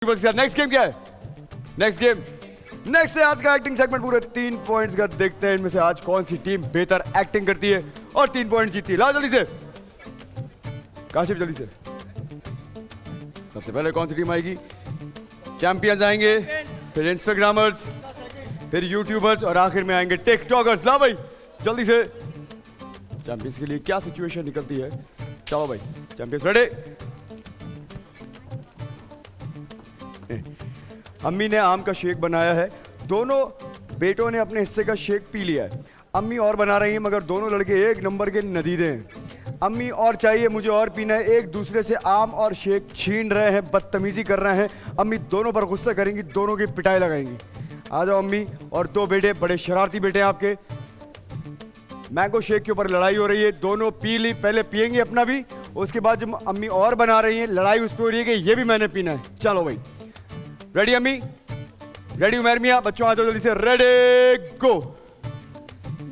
Next game क्या है? Next है आज का एक्टिंग सेगमेंट। पूरे 3 पॉइंट्स का देखते हैं इनमें से आज कौन सी टीम बेहतर एक्टिंग करती है और 3 पॉइंट जीतती है। लाओ जल्दी से काशिफ, जल्दी से। सबसे पहले कौन सी टीम आएगी? चैंपियंस आएंगे, फिर इंस्टाग्रामर्स, फिर यूट्यूबर्स और आखिर में आएंगे टिकटॉकर्स। लाओ भाई जल्दी से। चैंपियंस के लिए क्या सिचुएशन निकलती है? चलो भाई चैंपियंस रेडी। अम्मी ने आम का शेक बनाया है, दोनों बेटों ने अपने हिस्से का शेक पी लिया है। अम्मी और बना रही हैं मगर दोनों लड़के एक नंबर के नदीदे हैं। अम्मी और चाहिए, मुझे और पीना है। एक दूसरे से आम और शेक छीन रहे हैं, बदतमीजी कर रहे हैं। अम्मी दोनों पर गुस्सा करेंगी, दोनों की पिटाई लगाएंगी। आ जाओ अम्मी और 2 बेटे, बड़े शरारती बेटे हैं आपके। मैंगो शेक के ऊपर लड़ाई हो रही है, दोनों पी ली, पहले पियेंगी अपना भी, उसके बाद जब अम्मी और बना रही हैं लड़ाई उस पर हो रही है कि ये भी मैंने पीना है। चलो भाई रेडी अम्मी? रेडी उमर मियां? बच्चों आ जाओ जल्दी से। रेडी गो।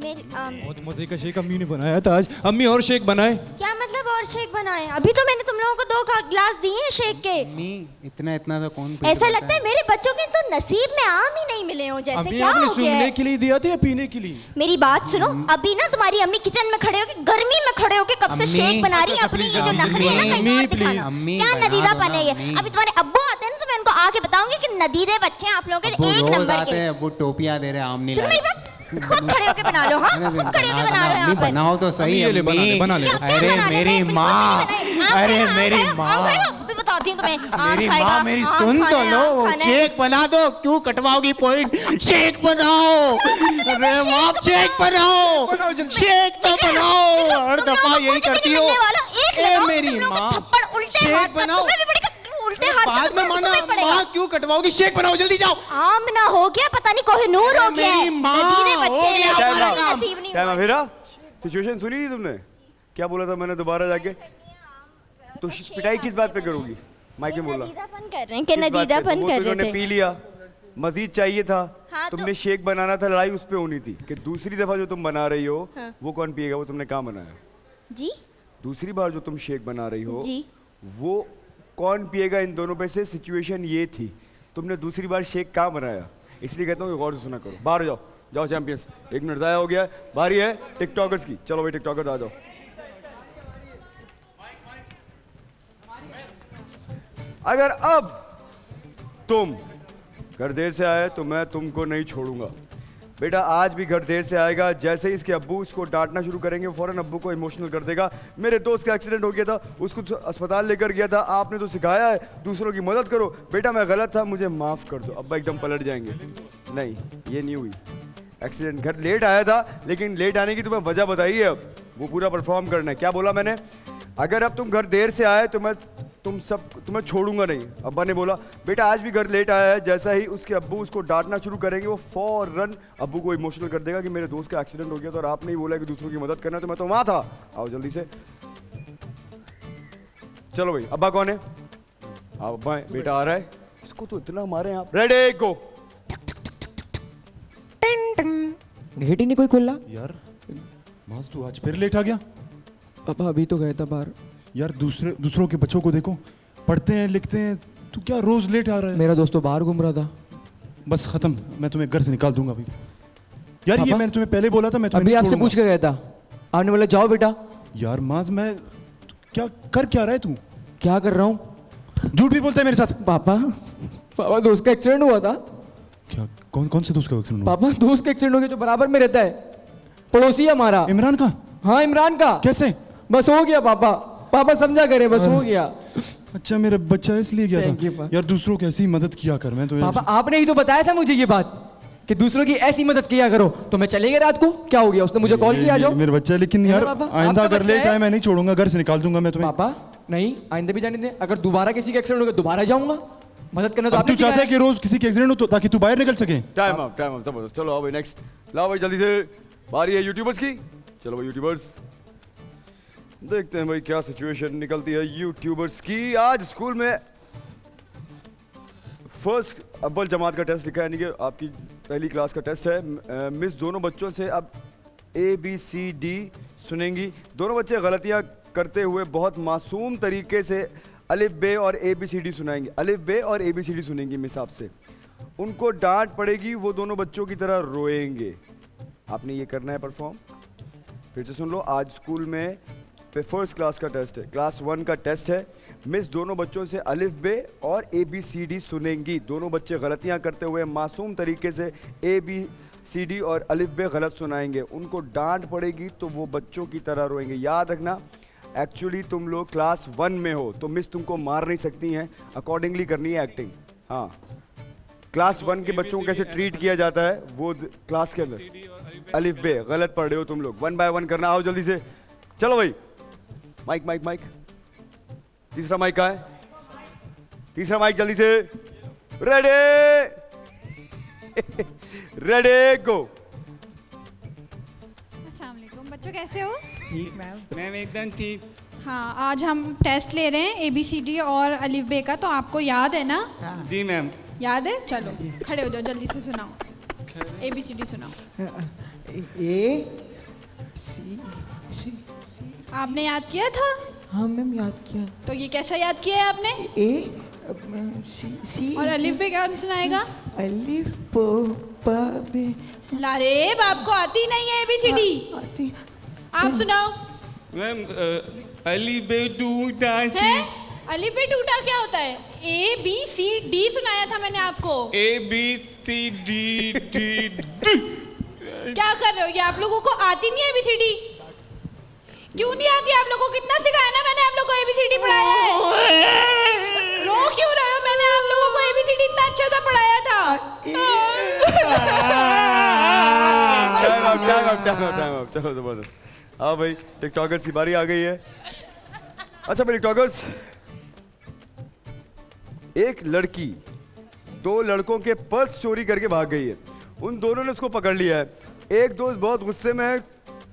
बहुत मजे का शेक अम्मी ने बनाया था आज। अम्मी और शेक बनाए। क्या मतलब और शेक बनाए? अभी तो मैंने तुम लोगों को 2 गिलास दिए हैं शेक के। अम्मी इतना तो कौन ऐसा लगता है मेरे बच्चों के तो नसीब में आम ही नहीं मिले हो जैसे। अम्मी क्या आपने हो गया सूंघने है? के लिए दिया था या पीने के लिए? मेरी बात सुनो, अभी ना तुम्हारी अम्मी किचन में खड़े होके गर्मी में खड़े होके कब से अम्मी, शेक बना रही है अपनी। ये जो नखरी है ना कहीं और दिखाना। अम्मी, क्या बना नदीदापन दो है ये? ना, अम्मी। अभी तुम्हारे अब्बू आते हैं ना तो मैं उनको आके बताऊंगी कि नदीदे बच्चे हैं आप लोगों के, एक रोज नंबर आते के। हैं वो टोपियां दे रहे हैं, आम नहीं सुनो लाए। मेरी बात, खुद खड़े होके बना लो। हाँ खुद खड़े होके बना लो यहाँ पर। बनाओ तो सही अम्मी, ये ले, बना ले, बना ले। क्या अरे बना रहे? मेरी मैं बिल्कुल माँ, नहीं बनाई। अरे आम मेरी खाएगा, माँ, आम खाएगा। अभी बताती हूँ तुम्हें। आम मेरी खाएगा, माँ मेरी आम सुन तो खाना है, लो। आम खाना है। शेक बना दो, क्यों कटवाओगी पॉइंट? शेक बनाओ, अरे आप शेक बनाओ, शेक तो बनाओ। हर दफा यही करती हो। ए मेरी माँ, शेक बनाओ। बाद में माना माँ क्यों कटवाओगी? शेक बनाओ जल्दी, जाओ। आम ना हो गया, पता नहीं कोहिनूर हो गया है। मेरी माँ, नदीदे बच्चे हो गया हैं, हमारा हमारा काम। नसीब नहीं क्या हुआ। फिरा सिचुएशन सुनी नहीं तुमने? क्या बोला था मैंने दोबारा जाके? तो पिटाई किस बात पे करोगी? माइक में बोला नदीदापन कर रहे हैं कि किस बात पे? नदीदापन वो कर तो रहे इन्होंने थे। पी लिया, मजीद चाहिए था। हाँ, तो- तुमने शेक बनाना था, लड़ाई उस पे होनी थी कि दूसरी दफा जो तुम बना रही हो हाँ। वो कौन पिएगा? वो तुमने कहाँ बनाया? जी दूसरी बार जो तुम शेक बना रही हो जी वो कौन पिएगा? इन दोनों पे से सिचुएशन ये थी, तुमने दूसरी बार शेक कहाँ बनाया? इसलिए कहता हूँ कि गौर से सुना करो। बाहर जाओ, जाओ चैंपियंस। 1 मिनट ज़ाया हो गया है, बारी है टिकटॉकर्स की। चलो भाई टिकटॉकर्स आ जाओ। अगर अब तुम घर देर से आए तो मैं तुमको नहीं छोड़ूंगा। बेटा आज भी घर देर से आएगा, जैसे ही इसके अब्बू इसको डांटना शुरू करेंगे फौरन अब्बू को इमोशनल कर देगा। मेरे दोस्त का एक्सीडेंट हो गया था, उसको अस्पताल लेकर गया था, आपने तो सिखाया है दूसरों की मदद करो। बेटा मैं गलत था, मुझे माफ कर दो। अब्बा एकदम पलट जाएंगे। नहीं ये नहीं हुई, एक्सीडेंट घर लेट आया था, लेकिन लेट आने की तुम्हें वजह बताई है, अब वो पूरा परफॉर्म करना है। क्या बोला मैंने? अगर अब तुम घर देर से आए तो मैं तुम्हें छोड़ूंगा नहीं। अब्बा ने बोला बेटा आज भी घर लेट आया है, जैसा ही उसके अब्बू उसको डांटना शुरू करेंगे वो फौरन अब्बू को इमोशनल कर देगा कि मेरे दोस्त का एक्सीडेंट हो गया था और आपने ही बोला कि दूसरों की मदद करना, तो मैं तो वहां था। आओ जल्दी से। चलो भाई अब्बा कौन है? आओ अब्बा है, बेटा आ रहा है। इसको तो इतना मारे आप। रेडी गो। गेट ही नहीं कोई खुला। यार मास तू आज फिर लेट आ गया। पापा अभी तो गया था बाहर। यार दूसरों के बच्चों को देखो, पढ़ते हैं लिखते हैं, तू क्या रोज लेट आ रहा है? मेरा दोस्त तो बाहर घूम रहा था। बस खत्म, मैं तुम्हें घर से निकाल दूंगा अभी। यार ये पापा? मैंने तुम्हें पहले बोला था, मैं तुम्हें अभी नहीं आपसे छोड़ूंगा। पूछ के गया था, आपने बोला जाओ बेटा। यार माज मैं क्या कर क्या रहा है तू? क्या कर रहा हूँ झूठ भी बोलता है मेरे साथ। पापा? पापा दोस्त का एक्सीडेंट हुआ था। क्या कौन से दोस्त का एक्सीडेंट हुआ? पापा दोस्त का एक्सीडेंट हो गया जो बराबर में रहता है, पड़ोसी है हमारा। इमरान का? हाँ इमरान का। कैसे? बस हो गया पापा, पापा समझा करे, बस हो गया। अच्छा मेरा बच्चा इसलिए गया Thank you, था। पापा। यार दूसरों की ऐसी मदद किया कर। मैं तो पापा आपने ही तो बताया था मुझे ये बात कि दूसरों की ऐसी मदद किया करो, तो मैं चले गया रात को। क्या हो गया? उसने मुझे कॉल किया, आ जाओ। मेरा बच्चा है, लेकिन है ना यार पापा? आइंदा आपका अगर बच्चा लेट है? आए मैं नहीं छोड़ूंगा, घर से निकाल दूंगा मैं तुम्हें। पापा नहीं आइंदा भी जाने दें, अगर दोबारा किसी का एक्सीडेंट होगा दोबारा जाऊंगा। मदद करना तो अब आपने तू चाहता है सिखाया। कि रोज किसी के एक्सीडेंट हो तो ताकि तू बाहर निकल सके? टाइम अप जबरदस्त। चलो आओ भाई नेक्स्ट। लाओ भाई जल्दी से, बारी है यूट्यूबर्स की। चलो भाई यूट्यूबर्स देखते हैं भाई क्या सिचुएशन निकलती है यूट्यूबर्स की। आज स्कूल में फर्स्ट अव्वल जमात का टेस्ट लिखा है, यानी कि आपकी पहली क्लास का टेस्ट है। मिस दोनों बच्चों से अब ABCD सुनेंगी। दोनों बच्चे गलतियां करते हुए बहुत मासूम तरीके से अलिफ बे और ABCD सुनाएंगे, अलिफ बे और ABCD सुनेंगी मिस आपसे, उनको डांट पड़ेगी, वो दोनों बच्चों की तरह रोएंगे। आपने ये करना है परफॉर्म। फिर से सुन लो, आज स्कूल में फर्स्ट क्लास का टेस्ट है, क्लास 1 का टेस्ट है। मिस दोनों बच्चों से अलिफ बे और ABCD सुनेंगी। दोनों बच्चे गलतियां करते हुए मासूम तरीके से ABCD और अलिफ बे गलत सुनाएंगे, उनको डांट पड़ेगी तो वो बच्चों की तरह रोएंगे। याद रखना, एक्चुअली तुम लोग क्लास 1 में हो तो मिस तुमको मार नहीं सकती हैं, अकॉर्डिंगली करनी है एक्टिंग। हाँ, क्लास 1 के बच्चों को कैसे ट्रीट किया जाता है वो क्लास के अंदर। अलिफ बे गलत पढ़ रहे हो तुम लोग, 1 बाय 1 करना। आओ जल्दी से, चलो भाई, माइक माइक माइक, तीसरा माइक कहाँ है? तीसरा माइक जल्दी से, रेडी रेडी गो। अस्सलाम वालेकुम बच्चों, कैसे हो? ठीक मैम एकदम ठीक। हाँ, आज हम टेस्ट ले रहे हैं ABCD और अलिफ बे का, तो आपको याद है ना? जी मैम। याद है? चलो खड़े हो जाओ, जल्दी से सुनाओ, ABCD सुनाओ। ए सी आपने याद किया था? हाँ मैम याद किया। तो ये कैसा याद किया है आपने? ए सी और अलिफ बे कौन सुनाएगा? अलिफ ब ब बे। लारेब, आपको आती नहीं है ABCD? आप सुनाओ। मैम अली बे टूटा है? अलिफ बे टूटा क्या होता है? ABCD सुनाया था मैंने आपको। ABCD क्या कर रहे हो? ये आप लोगों को आती नहीं है ABCD? क्यों नहीं आती आप लोगों को? कितना सिखाया ना मैंने आप लोगों को ABCD पढ़ाया है। रो क्यों रहे हो? मैंने आप लोगों को ABCD इतना अच्छा सा पढ़ाया था। टाइम अप, चलो जबरदस्त। हाँ भाई, टिकटॉकर्स की बारी आ गई है। अच्छा भाई टिकटॉकर्स, एक लड़की 2 लड़कों के पर्स चोरी करके भाग गई है। उन दोनों ने उसको पकड़ लिया है। एक दोस्त बहुत गुस्से में है,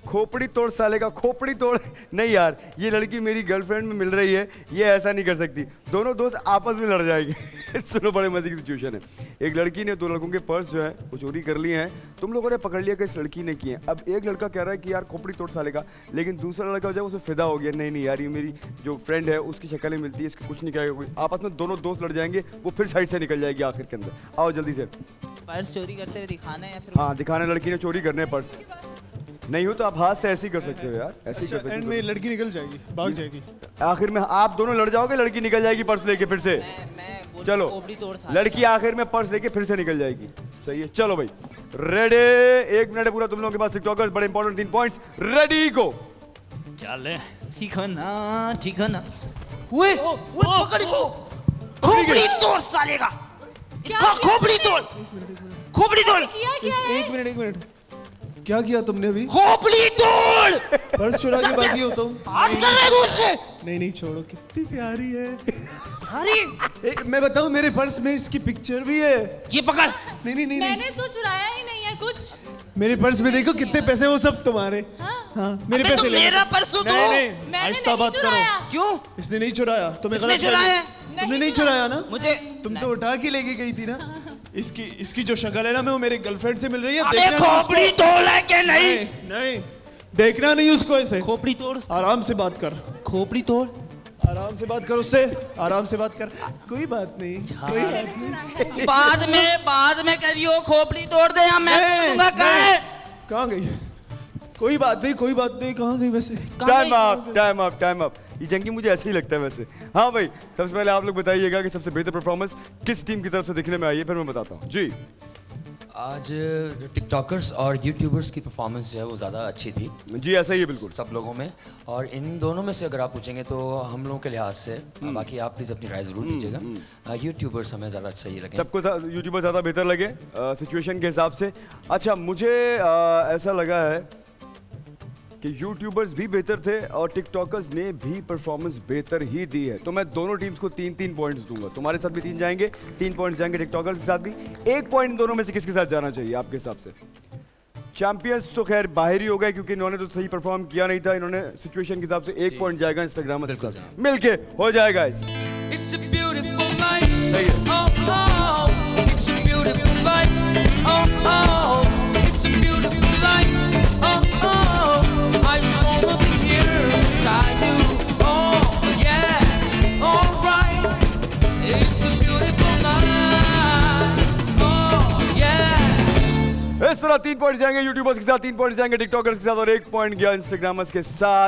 खोपड़ी तोड़ साले का, खोपड़ी तोड़ नहीं यार, ये लड़की मेरी गर्लफ्रेंड में मिल रही है, ये ऐसा नहीं कर सकती। दोनों दोस्त आपस में लड़ जाएंगे। सुनो, बड़े मजे की सिचुएशन है। एक लड़की ने 2 लड़कों के पर्स जो है वो चोरी कर लिए हैं, तुम लोगों ने पकड़ लिया कि इस लड़की ने किए हैं। अब एक लड़का कह रहा है कि यार खोपड़ी तोड़ साले का, लेकिन दूसरा लड़का जो है उसमें फिदा हो गया, नहीं नहीं यार ये मेरी जो फ्रेंड है उसकी शक्ल ही मिलती है, इसकी कुछ नहीं करेगा। आपस में दोनों दोस्त लड़ जाएंगे, वो फिर साइड से निकल जाएगी आखिर के अंदर। आओ जल्दी से। पर्स चोरी करते हुए दिखाना है या फिर? हाँ दिखाने, लड़की ने चोरी करने पर्स। नहीं हो तो आप हाथ से ऐसे ही कर सकते हो यार, ऐसे ही कर सकते एंड हो। में लड़की निकल जाएगी, भाग जाएगी। आखिर में आप दोनों लड़ जाओगे, लड़की निकल जाएगी पर्स लेके फिर से। चलो, लड़की आखिर में पर्स लेके फिर से निकल जाएगी। सही है, चलो भाई रेडी। 1 मिनट है पूरा तुम लोगों के पास टिकटॉकर्स, बड़े इंपॉर्टेंट 3 पॉइंट्स, रेडी गो। चले ठीक है ना, ठीक है ना। ओए पकड़ इसको, खोपड़ी तोड़ साले का, इसका खोपड़ी तोड़, खोपड़ी तोड़। किया क्या है? एक मिनट, क्या किया तुमने अभी? खोपड़ी तोड़। पर्स चुरा के भागी हो तुम? आज कर रहे हो उससे? नहीं छोड़ो, कितनी प्यारी है। अरे मैं बताऊं, मेरे पर्स में इसकी पिक्चर भी है। ये पकड़। नहीं मैंने तो चुराया ही नहीं है कुछ। मेरे पर्स में देखो कितने पैसे, वो सब तुम्हारे। हाँ मेरे पैसे ले। मेरा पर्स तो दो। नहीं, आहिस्ता बात करो। क्यों? इसने नहीं चुराया, तुम्हें इसने गलत चुराया है। तुमने नहीं चुराया ना? मुझे तुम तो उठा के लेके गई थी ना। इसकी जो शक्ल है ना, मैं वो मेरे गर्लफ्रेंड से मिल रही है। अबे देखना नहीं खोपड़ी उसको। तोड़ है कि नहीं? नहीं देखना नहीं उसको ऐसे। खोपड़ी तोड़, आराम से बात कर, खोपड़ी तोड़। आराम से बात कर उससे, आराम से बात कर। कोई बात नहीं, कोई बात नहीं। बाद में करियो, खोपड़ी तोड़ दे या मैं दूंगा। कहाँ है? कहाँ गई? कोई बात नहीं, कोई बात नहीं। कहाँ गई वैसे? Time up. ये जंगी मुझे ऐसे ही लगता है वैसे। हाँ भाई, सबसे पहले आप लोग बताइएगा कि सबसे बेहतर परफॉर्मेंस किस टीम की तरफ से दिखने में आई है, फिर मैं बताता हूँ जी। आज टिकटॉकर्स और यूट्यूबर्स की परफॉर्मेंस जो है वो ज़्यादा अच्छी थी जी, ऐसा ही है बिल्कुल सब लोगों में। और इन दोनों में से अगर आप पूछेंगे तो हम लोगों के लिहाज से, बाकी आप प्लीज़ अपनी राय ज़रूर दीजिएगा, यूट्यूबर्स हमें ज़्यादा सही लगे। सबको यूट्यूबर ज़्यादा बेहतर लगे सिचुएशन के हिसाब से। अच्छा, मुझे ऐसा लगा है कि यूट्यूबर्स भी बेहतर थे और टिकटॉकर्स ने भी परफॉर्मेंस बेहतर ही दी है, तो मैं दोनों टीम्स को 3-3 पॉइंट्स दूंगा। तुम्हारे साथ भी 3 जाएंगे, 3 पॉइंट्स जाएंगे टिकटॉकर्स के साथ भी। 1 पॉइंट दोनों में से किसके साथ जाना चाहिए आपके हिसाब से? चैंपियंस तो खैर बाहर ही हो गए क्योंकि इन्होंने तो सही परफॉर्म किया नहीं था। इन्होंने सिचुएशन के हिसाब से 1 पॉइंट जाएगा इंस्टाग्राम के साथ मिलके हो जाएगा। I just wanna be here beside you. Oh yeah, alright. इस तरह 3 पॉइंट जाएंगे यूट्यूबर्स के साथ, 3 पॉइंट जाएंगे टिकटॉकर्स के साथ और 1 पॉइंट गया इंस्टाग्रामर्स के साथ।